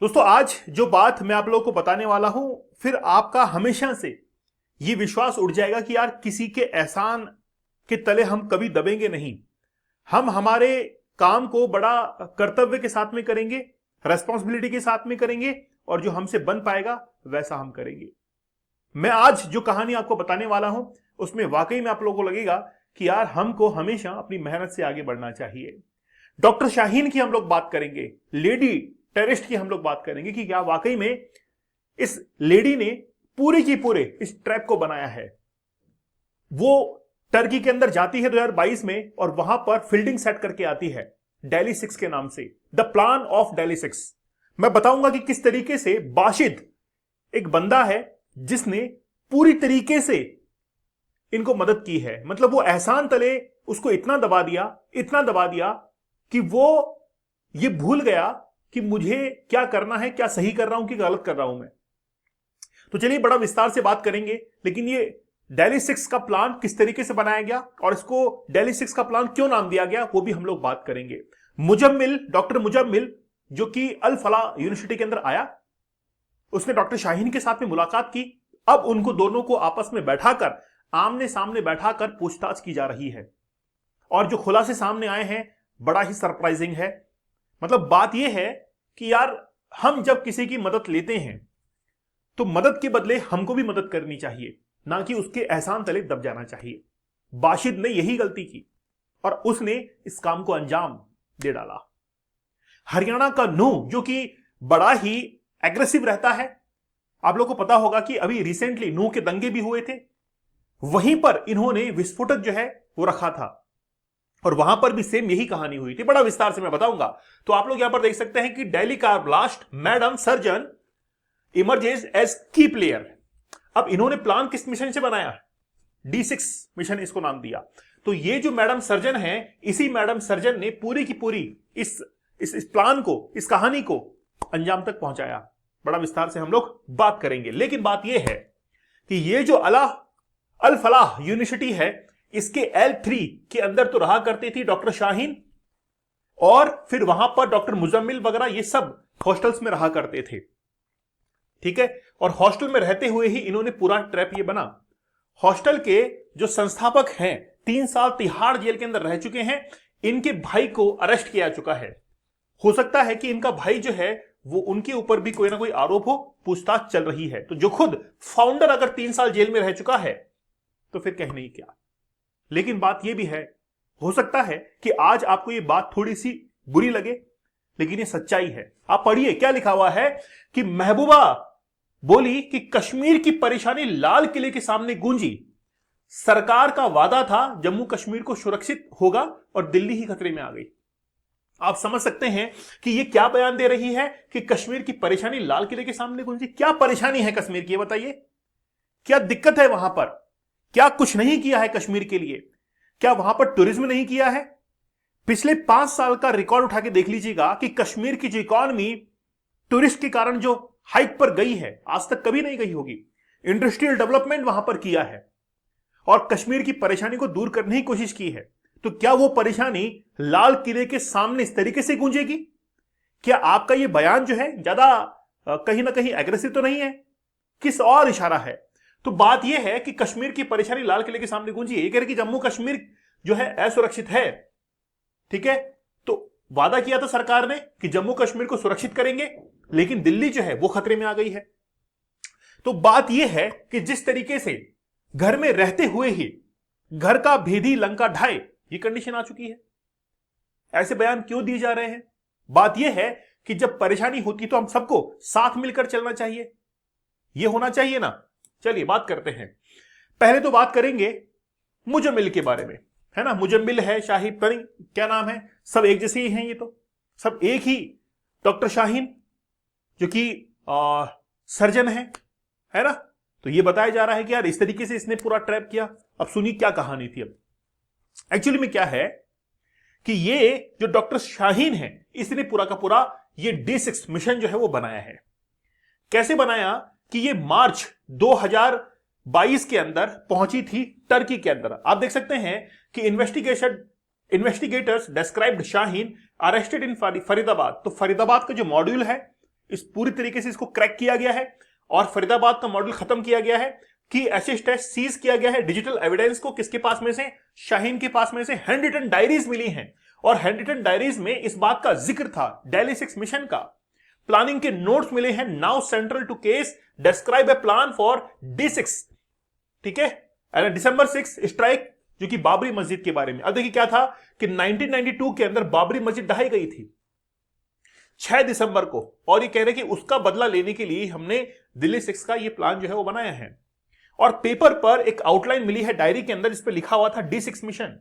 दोस्तों, आज जो बात मैं आप लोगों को बताने वाला हूं, फिर आपका हमेशा से ये विश्वास उठ जाएगा कि यार किसी के एहसान के तले हम कभी दबेंगे नहीं। हम हमारे काम को बड़ा कर्तव्य के साथ में करेंगे, रेस्पॉन्सिबिलिटी के साथ में करेंगे और जो हमसे बन पाएगा वैसा हम करेंगे। मैं आज जो कहानी आपको बताने वाला हूं उसमें वाकई में आप लोगों को लगेगा कि यार हमको हमेशा अपनी मेहनत से आगे बढ़ना चाहिए। डॉक्टर शाहीन की हम लोग बात करेंगे, लेडी टेररिस्ट की हम लोग बात करेंगे कि क्या वाकई में इस लेडी ने पूरे की पूरे इस ट्रैप को बनाया है। वो टर्की के अंदर जाती है 2022 में और वहां पर फील्डिंग सेट करके आती है डेली 6 के नाम से, द प्लान ऑफ डेली 6। मैं बताऊंगा कि किस तरीके से बाशिद एक बंदा है जिसने पूरी तरीके से इनको मदद की है। मतलब वो एहसान तले उसको इतना दबा दिया कि वो ये भूल गया कि मुझे क्या करना है, क्या सही कर रहा हूं कि गलत कर रहा हूं मैं। तो चलिए बड़ा विस्तार से बात करेंगे, लेकिन ये डेली 6 का प्लान किस तरीके से बनाया गया और इसको डेली 6 का प्लान क्यों नाम दिया गया वो भी हम लोग बात करेंगे। डॉक्टर मुजम्मिल जो कि अल फलाह यूनिवर्सिटी के अंदर आया, उसने डॉक्टर शाहीन के साथ में मुलाकात की। अब उनको दोनों को आपस में बैठाकर, आमने सामने बैठाकर पूछताछ की जा रही है और जो खुलासे सामने आए हैं बड़ा ही सरप्राइजिंग है। मतलब बात यह है कि यार हम जब किसी की मदद लेते हैं तो मदद के बदले हमको भी मदद करनी चाहिए, ना कि उसके एहसान तले दब जाना चाहिए। बाशिद ने यही गलती की और उसने इस काम को अंजाम दे डाला। हरियाणा का नूह जो कि बड़ा ही एग्रेसिव रहता है, आप लोगों को पता होगा कि अभी रिसेंटली नूह के दंगे भी हुए थे, वहीं पर इन्होंने विस्फोटक जो है वो रखा था और वहां पर भी सेम यही कहानी हुई थी। बड़ा विस्तार से मैं बताऊंगा। तो आप लोग यहां पर देख सकते हैं कि Delhi car blast, madam surgeon emerges as की प्लेयर। अब इन्होंने प्लान किस मिशन से बनाया? D6 मिशन इसको नाम दिया। तो ये जो मैडम सर्जन है, इसी मैडम सर्जन ने पूरी की पूरी इस प्लान को, इस कहानी को अंजाम तक पहुंचाया। बड़ा विस्तार से हम लोग बात करेंगे, लेकिन बात यह है कि ये जो अल फलाह यूनिवर्सिटी है, इसके L3 के अंदर तो रहा करती थी डॉक्टर शाहीन और फिर वहां पर डॉक्टर मुजम्मिल वगैरह ये सब हॉस्टल्स में रहा करते थे, ठीक है। और हॉस्टल में रहते हुए ही इन्होंने पूरा ट्रैप ये बना। हॉस्टल के जो संस्थापक हैं 3 साल तिहाड़ जेल के अंदर रह चुके हैं। इनके भाई को अरेस्ट किया चुका है। हो सकता है कि इनका भाई जो है वो उनके ऊपर भी कोई ना कोई आरोप हो, पूछताछ चल रही है। तो जो खुद फाउंडर अगर 3 साल जेल में रह चुका है तो फिर कहने ही क्या। लेकिन बात यह भी है, हो सकता है कि आज आपको यह बात थोड़ी सी बुरी लगे, लेकिन ये सच्चाई है। आप पढ़िए क्या लिखा हुआ है कि महबूबा बोली कि कश्मीर की परेशानी लाल किले के सामने गूंजी। सरकार का वादा था जम्मू कश्मीर को सुरक्षित होगा और दिल्ली ही खतरे में आ गई। आप समझ सकते हैं कि ये क्या बयान दे रही है कि कश्मीर की परेशानी लाल किले के सामने गूंजी। क्या परेशानी है कश्मीर की, बताइए? क्या दिक्कत है वहां पर? क्या कुछ नहीं किया है कश्मीर के लिए? क्या वहां पर टूरिज्म नहीं किया है? पिछले 5 साल का रिकॉर्ड उठा के देख लीजिएगा कि कश्मीर की जो इकॉनमी टूरिस्ट के कारण जो हाइक पर गई है, आज तक कभी नहीं गई होगी। इंडस्ट्रियल डेवलपमेंट वहां पर किया है और कश्मीर की परेशानी को दूर करने की कोशिश की है। तो क्या वो परेशानी लाल किले के सामने इस तरीके से गूंजेगी? क्या आपका ये बयान जो है ज्यादा कहीं ना कहीं एग्रेसिव तो नहीं है? किस और इशारा है? तो बात यह है कि कश्मीर की परेशानी लाल किले के सामने गूंजी। ये कह रहे कि जम्मू कश्मीर जो है असुरक्षित है, ठीक है। तो वादा किया था सरकार ने कि जम्मू कश्मीर को सुरक्षित करेंगे, लेकिन दिल्ली जो है वो खतरे में आ गई है। तो बात यह है कि जिस तरीके से घर में रहते हुए ही घर का भेदी लंका ढाए, ये कंडीशन आ चुकी है। ऐसे बयान क्यों दिए जा रहे हैं? बात यह है कि जब परेशानी होती तो हम सबको साथ मिलकर चलना चाहिए, यह होना चाहिए ना। चलिए बात करते हैं। पहले तो बात करेंगे मुजम्मिल के बारे में, है ना। मुजम्मिल है, शाहीन, पता नहीं क्या नाम है, सब एक जैसे ही हैं। ये तो सब एक ही डॉक्टर शाहीन जो कि सर्जन है ना। तो ये बताया जा रहा है कि यार इस तरीके से इसने पूरा ट्रैप किया। अब सुनिए क्या कहानी थी। अब एक्चुअली में क्या है कि ये जो डॉक्टर शाहीन है, इसने पूरा का पूरा ये D6 मिशन जो है वो बनाया है। कैसे बनाया कि ये मार्च 2022 के अंदर पहुंची थी टर्की के अंदर। आप देख सकते हैं कि investigators described Shaheen arrested in Faridabad. तो फरीदाबाद का जो मॉड्यूल है इस पूरी तरीके से इसको क्रैक किया गया है और फरीदाबाद का मॉडल खत्म किया गया है कि एसिड टेस्ट सीज किया गया है। डिजिटल एविडेंस को किसके पास में से, शाहीन के पास में से हैंड रिटन डायरीज मिली हैं और हैंड रिटन डायरीज में इस बात का जिक्र था दिल्ली 6 मिशन का। प्लानिंग के नोट्स मिले हैं, now central to case describe a plan for D6, ठीक है, दिसंबर 6 स्ट्राइक, जो कि बाबरी मस्जिद के बारे में। अब देखिए क्या था कि 1992 के अंदर बाबरी मस्जिद ढहाई गई थी 6 दिसंबर को, और ये कह रहे कि उसका बदला लेने के लिए हमने दिल्ली 6 का ये प्लान जो है वो बनाया है। और पेपर पर एक आउटलाइन मिली है डायरी के अंदर, इस पे लिखा हुआ था D6 मिशन।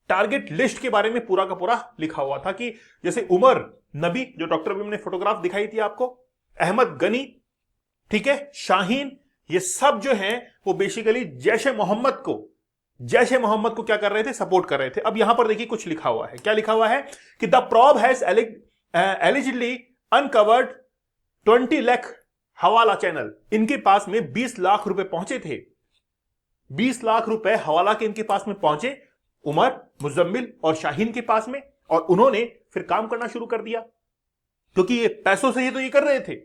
टारगेट लिस्ट के बारे में पूरा का पूरा लिखा हुआ था कि जैसे उमर नबी, जो डॉक्टर अभी हमने फोटोग्राफ दिखाई थी आपको, अहमद गनी, ठीक है, शाहीन, ये सब जो हैं वो बेसिकली जैश ए मोहम्मद को क्या कर रहे थे, सपोर्ट कर रहे थे। अब यहां पर देखिए कुछ लिखा हुआ है, क्या लिखा हुआ है कि the probe has allegedly uncovered 20 lakh hawala channel. इनके पास में 20 लाख रुपए पहुंचे थे, 20 लाख रुपए हवाला के इनके पास में पहुंचे उमर, मुजम्मिल और शाहीन के पास में, और उन्होंने फिर काम करना शुरू कर दिया क्योंकि ये पैसों से ही तो ये कर रहे थे,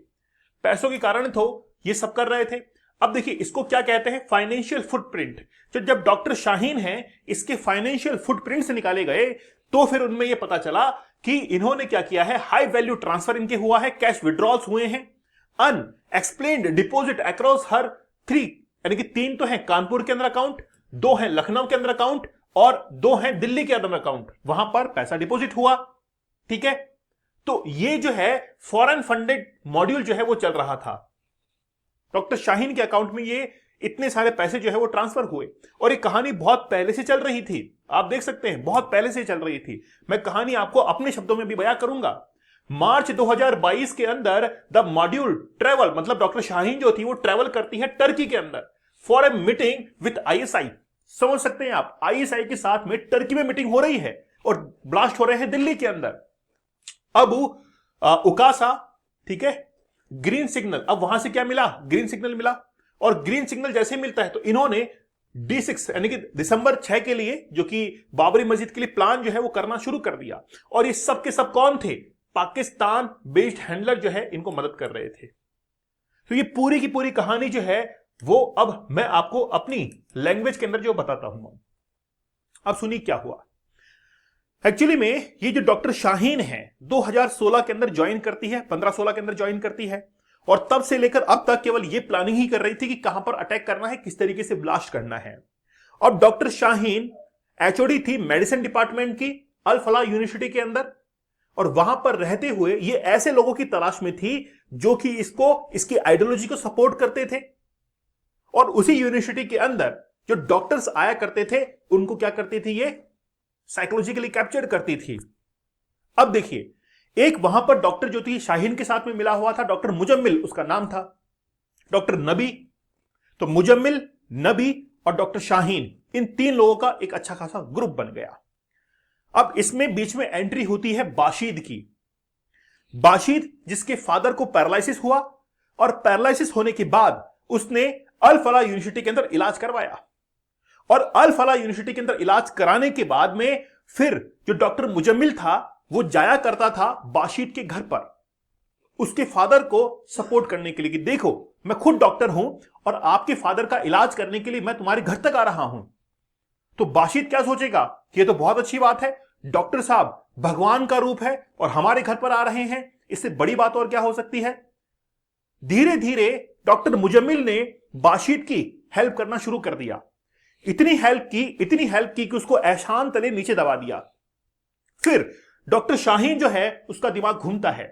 पैसों के कारण तो ये सब कर रहे थे। अब देखिए इसको क्या कहते हैं, फाइनेंशियल फुटप्रिंट। जब डॉक्टर शाहीन हैं, इसके फाइनेंशियल फुटप्रिंट से निकाले गए तो फिर उनमें यह पता चला कि इन्होंने क्या किया है, हाई वैल्यू ट्रांसफर इनके हुआ है, कैश विड्रॉल्स हुए हैं, अनएक्सप्लेन्ड डिपॉजिट अक्रॉस हर 3, यानी कि 3 तो है कानपुर के अंदर अकाउंट, 2 है लखनऊ के अंदर अकाउंट और 2 है दिल्ली के अंदर अकाउंट, वहां पर पैसा डिपॉजिट हुआ, ठीक है। तो ये जो है फॉरेन फंडेड मॉड्यूल जो है वो चल रहा था, डॉक्टर शाहीन के अकाउंट में ये इतने सारे पैसे जो है वो ट्रांसफर हुए, और ये कहानी बहुत पहले से चल रही थी, आप देख सकते हैं बहुत पहले से चल रही थी। मैं कहानी आपको अपने शब्दों में भी बयां करूंगा। मार्च 2022 के अंदर द मॉड्यूल ट्रेवल, मतलब डॉक्टर शाहीन जो थी वो ट्रेवल करती है टर्की के अंदर for a meeting with ISI। समझ सकते हैं आप, ISI के साथ में टर्की में मीटिंग हो रही है और ब्लास्ट हो रहे हैं दिल्ली के अंदर। अब उकासा, ठीक है, ग्रीन सिग्नल, अब वहां से क्या मिला, ग्रीन सिग्नल मिला, और ग्रीन सिग्नल जैसे मिलता है तो इन्होंने D6 यानी कि दिसंबर 6 के लिए, जो कि बाबरी मस्जिद के लिए प्लान जो है वो करना शुरू कर दिया। और ये सब के सब कौन थे, पाकिस्तान बेस्ड हैंडलर जो है इनको मदद कर रहे थे। तो ये पूरी की पूरी कहानी जो है वो अब मैं आपको अपनी लैंग्वेज के अंदर जो बताता हूं। अब सुनिए क्या हुआ। एक्चुअली में ये जो डॉक्टर शाहीन है 2016 के अंदर ज्वाइन करती है, 15-16 के अंदर ज्वाइन करती है, और तब से लेकर अब तक केवल ये प्लानिंग ही कर रही थी कि कहां पर अटैक करना है, किस तरीके से ब्लास्ट करना है। और डॉक्टर शाहीन HOD थी मेडिसिन डिपार्टमेंट की अल फलाह यूनिवर्सिटी के अंदर, और वहां पर रहते हुए ये ऐसे लोगों की तलाश में थी जो कि इसकी आइडियोलॉजी को सपोर्ट करते थे। और उसी यूनिवर्सिटी के अंदर जो डॉक्टर्स आया करते थे उनको क्या करती थी, ये साइकोलॉजिकली कैप्चर करती थी। अब देखिए, एक वहां पर डॉक्टर जो थी शाहीन के साथ में मिला हुआ था, डॉक्टर मुजम्मिल उसका नाम था, डॉक्टर नबी, तो मुजम्मिल, नबी और डॉक्टर शाहीन, इन 3 लोगों का एक अच्छा खासा ग्रुप बन गया। अब इसमें बीच में एंट्री होती है बाशिद की। बाशिद जिसके फादर को पैरालिसिस हुआ, और पैरालिसिस होने के बाद उसने अल फलाह यूनिवर्सिटी के अंदर इलाज करवाया, और अल फलाह यूनिवर्सिटी के अंदर इलाज कराने के बाद में फिर जो डॉक्टर मुजम्मिल था वो जाया करता था बाशिद के घर पर उसके फादर को सपोर्ट करने के लिए कि देखो मैं खुद डॉक्टर हूं और आपके फादर का इलाज करने के लिए मैं तुम्हारे घर तक आ रहा हूं। तो बाशिद क्या सोचेगा कि ये तो बहुत अच्छी बात है, डॉक्टर साहब भगवान का रूप है और हमारे घर पर आ रहे हैं, इससे बड़ी बात और क्या हो सकती है। धीरे धीरे डॉक्टर मुजम्मिल ने बाशिद की हेल्प करना शुरू कर दिया, इतनी हेल्प की कि उसको एहसान तले नीचे दबा दिया। फिर डॉक्टर शाहीन जो है उसका दिमाग घूमता है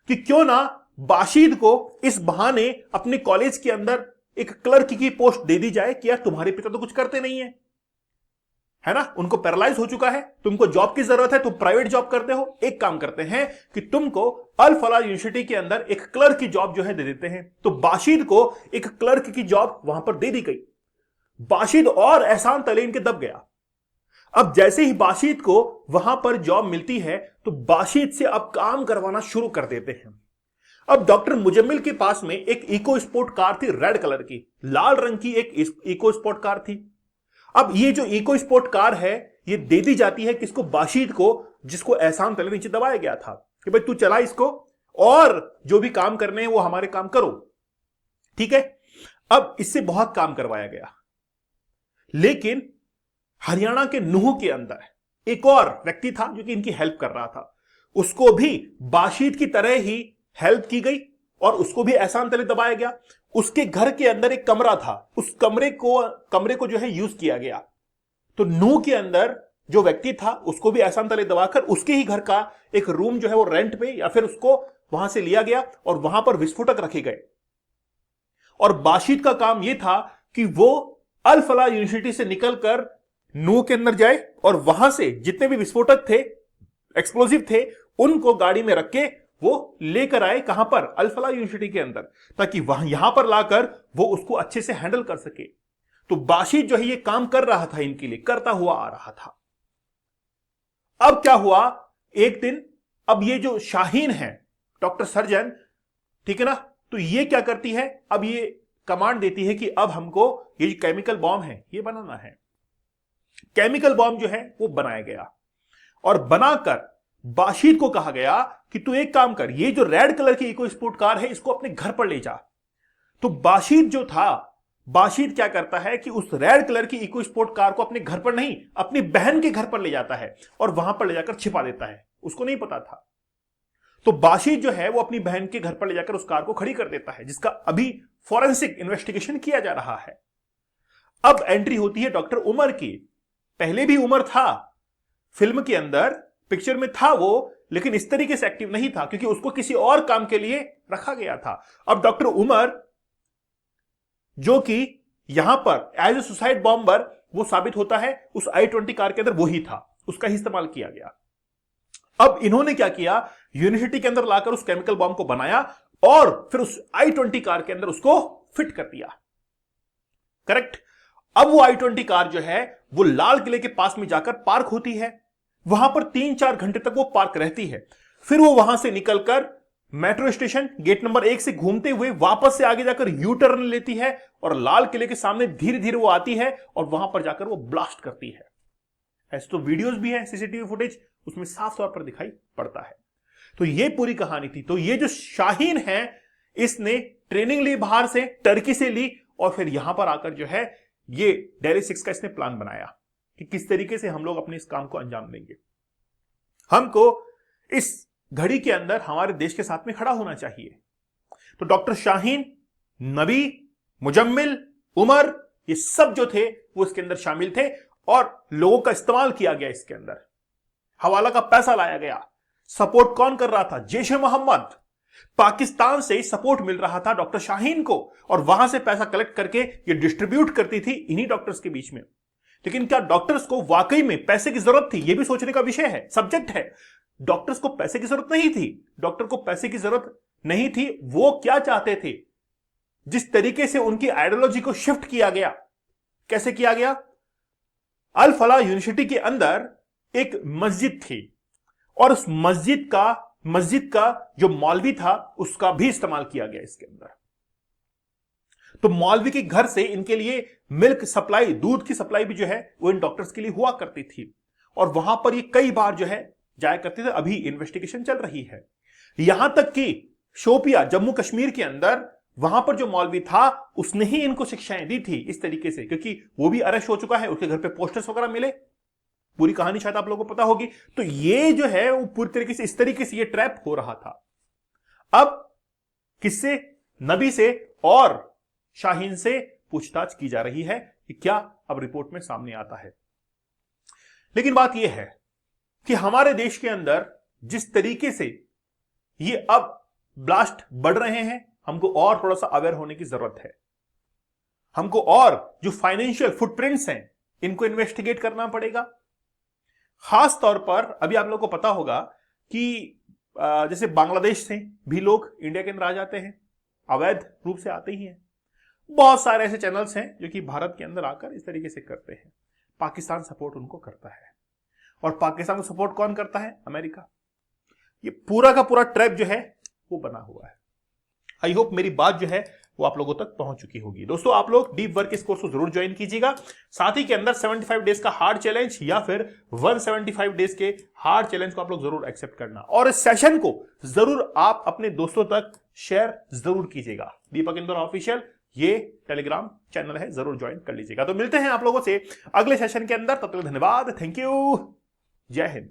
कि क्यों ना बाशिद को इस बहाने अपने कॉलेज के अंदर एक क्लर्क की पोस्ट दे दी जाए कि यार तुम्हारे पिता तो कुछ करते नहीं है ना, उनको पैरालाइज हो चुका है, तुमको जॉब की जरूरत है, तुम प्राइवेट जॉब करते हो, एक काम करते हैं कि तुमको अल फलाह यूनिवर्सिटी के अंदर एक क्लर्क की जॉब जो है दे देते हैं। तो बाशिद को एक क्लर्क की जॉब वहां पर दे दी गई। बाशिद और एहसान तले इनके दब गया। अब जैसे ही बाशिद को वहां पर जॉब मिलती है तो बाशिद से अब काम करवाना शुरू कर देते हैं। अब डॉक्टर मुजम्मिल के पास में एक इको स्पोर्ट कार थी, रेड कलर की, लाल रंग की एक इको स्पोर्ट कार थी। अब ये जो इको स्पोर्ट कार है ये दे दी जाती है किसको, बाशिद को, जिसको एहसान तले नीचे दबाया गया था कि भाई तू चला इसको और जो भी काम करने हैं वो हमारे काम करो, ठीक है। अब इससे बहुत काम करवाया गया, लेकिन हरियाणा के नूह के अंदर एक और व्यक्ति था जो कि इनकी हेल्प कर रहा था, उसको भी बाशीत की तरह ही हेल्प की गई और उसको भी एहसान तले दबाया गया। उसके घर के अंदर एक कमरा था, उस कमरे को जो है यूज किया गया। तो नूह के अंदर जो व्यक्ति था उसको भी एहसान तले दबाकर उसके ही घर का एक रूम जो है वो रेंट पे या फिर उसको वहां से लिया गया और वहां पर विस्फोटक रखे गए। और बाशीत का काम यह था कि वो अल फलाह यूनिवर्सिटी से निकलकर नूह के अंदर जाए और वहां से जितने भी विस्फोटक थे, एक्सप्लोजिव थे, उनको गाड़ी में रख के वो लेकर आए, कहां पर, अल फलाह यूनिवर्सिटी के अंदर, ताकि वहां यहां पर लाकर वो उसको अच्छे से हैंडल कर सके। तो बाशीत जो है ये काम कर रहा था, इनके लिए करता हुआ आ रहा था। अब क्या हुआ, एक दिन, अब ये जो शाहीन है, डॉक्टर सर्जन, ठीक है ना, तो ये क्या करती है, अब ये कमांड देती है कि अब हमको ये जो केमिकल बॉम्ब है ये बनाना है। केमिकल बॉम्ब जो है वो बनाया गया और बनाकर बाशीत को कहा गया कि तू एक काम कर, ये जो रेड कलर की इको स्पोर्ट कार है इसको अपने घर पर ले जा। तो बाशीत जो था, बाशीत क्या करता है कि उस रेड कलर की इको स्पोर्ट कार को अपने घर पर नहीं, अपनी बहन के घर पर ले जाता है और वहां पर ले जाकर छिपा देता है, उसको नहीं पता था। तो बाशीत जो है वो अपनी बहन के घर पर ले जाकर उस कार को खड़ी कर देता है, जिसका अभी फॉरेंसिक इन्वेस्टिगेशन किया जा रहा है। अब एंट्री होती है डॉक्टर उमर की। पहले भी उमर था, फिल्म के अंदर, पिक्चर में था वो, लेकिन इस तरीके से एक्टिव नहीं था क्योंकि उसको किसी और काम के लिए रखा गया था। अब डॉक्टर उमर जो कि यहां पर एज ए सुसाइड बॉम्बर वो साबित होता है, उस i20 कार के अंदर वही था, उसका ही इस्तेमाल किया गया। अब इन्होंने क्या किया, यूनिवर्सिटी के अंदर लाकर उस केमिकल बॉम्ब को बनाया और फिर उस i20 कार के अंदर उसको फिट कर दिया, करेक्ट। अब वो i20 कार जो है वो लाल किले के पास में जाकर पार्क होती है, वहां पर 3-4 घंटे तक वो पार्क रहती है। फिर वो वहां से निकलकर मेट्रो स्टेशन गेट नंबर 1 से घूमते हुए वापस से आगे जाकर यू टर्न लेती है और लाल किले के सामने धीरे धीरे वो आती है और वहां पर जाकर वो ब्लास्ट करती है। ऐसे तो वीडियोस भी है, सीसीटीवी फुटेज, उसमें साफ तौर पर दिखाई पड़ता है। तो ये पूरी कहानी थी। तो ये जो शाहीन है, इसने ट्रेनिंग ली बाहर से, टर्की से ली, और फिर यहां पर आकर जो है ये डेली 6 का इसने प्लान बनाया कि किस तरीके से हम लोग अपने इस काम को अंजाम देंगे। हमको इस घड़ी के अंदर हमारे देश के साथ में खड़ा होना चाहिए। तो डॉक्टर शाहीन, नबी, मुजम्मिल, उमर, ये सब जो थे वो इसके अंदर शामिल थे और लोगों का इस्तेमाल किया गया। इसके अंदर हवाला का पैसा लाया गया। सपोर्ट कौन कर रहा था? जैश ए मोहम्मद। पाकिस्तान से सपोर्ट मिल रहा था डॉक्टर शाहीन को और वहां से पैसा कलेक्ट करके ये डिस्ट्रीब्यूट करती थी इन्हीं डॉक्टर्स के बीच में। लेकिन क्या डॉक्टर्स को वाकई में पैसे की जरूरत थी? यह भी सोचने का विषय है, सब्जेक्ट है। डॉक्टर्स को पैसे की जरूरत नहीं थी। डॉक्टर को पैसे की जरूरत नहीं थी। वो क्या चाहते थे? जिस तरीके से उनकी आइडियोलॉजी को शिफ्ट किया गया, कैसे किया गया? अल फलाह यूनिवर्सिटी के अंदर एक मस्जिद थी और उस मस्जिद का जो मौलवी था उसका भी इस्तेमाल किया गया इसके अंदर। तो मौलवी के घर से इनके लिए मिल्क सप्लाई, दूध की सप्लाई भी जो है वो इन डॉक्टर्स के लिए हुआ करती थी और वहां पर ये कई बार जो है जाया करते थे। अभी इन्वेस्टिगेशन चल रही है। यहां तक कि शोपिया, जम्मू कश्मीर के अंदर, वहां पर जो मौलवी था उसने ही इनको शिक्षाएं दी थी इस तरीके से, क्योंकि वो भी अरेस्ट हो चुका है, उसके घर पे पोस्टर्स वगैरह मिले। पूरी कहानी शायद आप लोगों को पता होगी। तो ये जो है वो पूरी तरीके से इस तरीके से ये ट्रैप हो रहा था। अब किससे? नबी से और शाहीन से पूछताछ की जा रही है कि क्या अब रिपोर्ट में सामने आता है। लेकिन बात यह है कि हमारे देश के अंदर जिस तरीके से ये अब ब्लास्ट बढ़ रहे हैं, हमको और थोड़ा सा अवेयर होने की जरूरत है। हमको और जो फाइनेंशियल फुटप्रिंट्स हैं इनको इन्वेस्टिगेट करना पड़ेगा। खास तौर पर अभी आप लोगों को पता होगा कि जैसे बांग्लादेश से भी लोग इंडिया के अंदर आ जाते हैं, अवैध रूप से आते ही हैं। बहुत सारे ऐसे चैनल्स हैं जो कि भारत के अंदर आकर इस तरीके से करते हैं। पाकिस्तान सपोर्ट उनको करता है और पाकिस्तान को सपोर्ट कौन करता है? अमेरिका। ये पूरा का पूरा ट्रैप जो है वो बना हुआ है। आई होप मेरी बात जो है वो आप लोगों तक पहुंच चुकी होगी। दोस्तों आप लोग डीप वर्क इस कोर्स को जरूर ज्वाइन कीजिएगा। साथ ही के अंदर 75 डेज का हार्ड चैलेंज या फिर 175 डेज के हार्ड चैलेंज को आप लोग जरूर एक्सेप्ट करना, और इस सेशन को जरूर आप अपने दोस्तों तक शेयर जरूर कीजिएगा। दीपक इंदौर ऑफिशियल ये टेलीग्राम चैनल है, जरूर ज्वाइन कर लीजिएगा। तो मिलते हैं आप लोगों से अगले सेशन के अंदर, तब तक धन्यवाद, थैंक यू, जय हिंद।